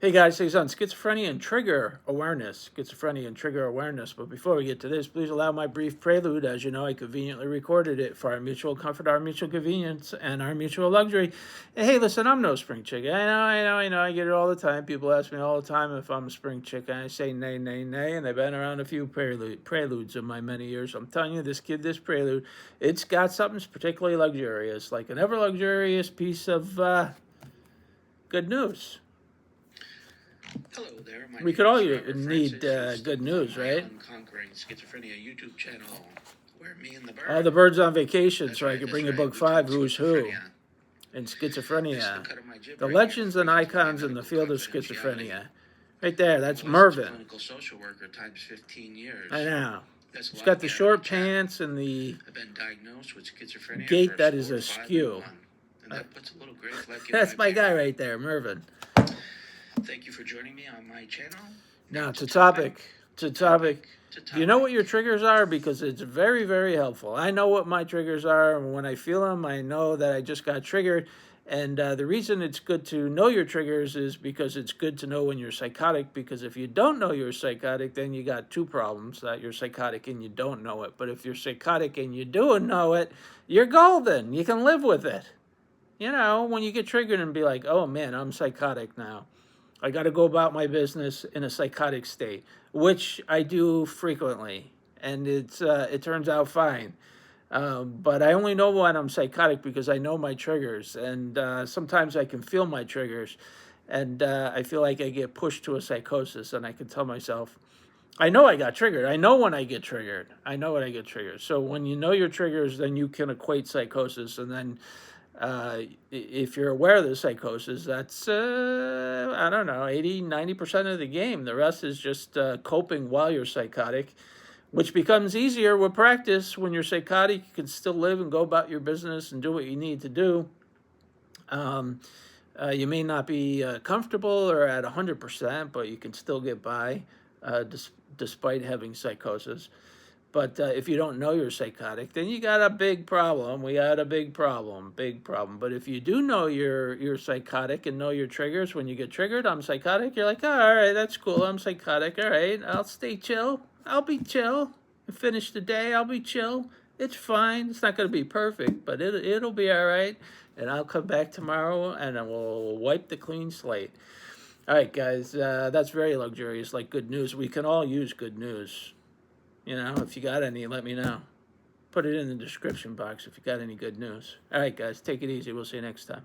Hey guys, today's on schizophrenia and trigger awareness. Schizophrenia and trigger awareness. But before we get to this, please allow my brief prelude. As you know, I conveniently recorded it for our mutual comfort, our mutual convenience, and our mutual luxury. Hey, listen, I'm no spring chicken. I know. I get it all the time. People ask me all the time if I'm a spring chicken. I say nay, nay, nay. And I've been around a few preludes in my many years. I'm telling you, this prelude, it's got something particularly luxurious, like an ever luxurious piece of good news. Hello there. We could all need good news, right? Conquering Schizophrenia YouTube channel, where me and the bird. The bird's on vacation, so I could bring you book 5, Who's Who, in schizophrenia. The legends and icons in the field of schizophrenia. Right there, that's Mervyn. Clinical social worker times 15 years. I know. He's got the short pants and the gait that is askew. That's my guy right there, Mervyn. Thank you for joining me on my channel. Now, to topic. Do you know what your triggers are? Because it's very, very helpful. I know what my triggers are, and when I feel them, I know that I just got triggered. And the reason it's good to know your triggers is because it's good to know when you're psychotic, because if you don't know you're psychotic, then you got two problems, that you're psychotic and you don't know it. But if you're psychotic and you do know it, you're golden. You can live with it. You know, when you get triggered and be like, oh man, I'm psychotic now. I got to go about my business in a psychotic state, which I do frequently, and it turns out fine. But I only know when I'm psychotic because I know my triggers, and sometimes I can feel my triggers, and I feel like I get pushed to a psychosis, and I can tell myself, I know I got triggered. I know when I get triggered. I know when I get triggered. So when you know your triggers, then you can equate psychosis, and then if you're aware of the psychosis, that's, I don't know, 80, 90% of the game. The rest is just coping while you're psychotic, which becomes easier with practice. When you're psychotic, you can still live and go about your business and do what you need to do. You may not be comfortable or at 100%, but you can still get by despite having psychosis. But if you don't know you're psychotic, then you got a big problem. We got a big problem. But if you do know you're psychotic and know your triggers, when you get triggered, I'm psychotic, you're like, oh, all right, that's cool. I'm psychotic. All right, I'll stay chill. I'll be chill. Finish the day. I'll be chill. It's fine. It's not going to be perfect, but it'll be all right. And I'll come back tomorrow and we'll wipe the clean slate. All right, guys, that's very luxurious, like good news. We can all use good news. You know, if you got any, let me know. Put it in the description box if you got any good news. All right, guys, take it easy. We'll see you next time.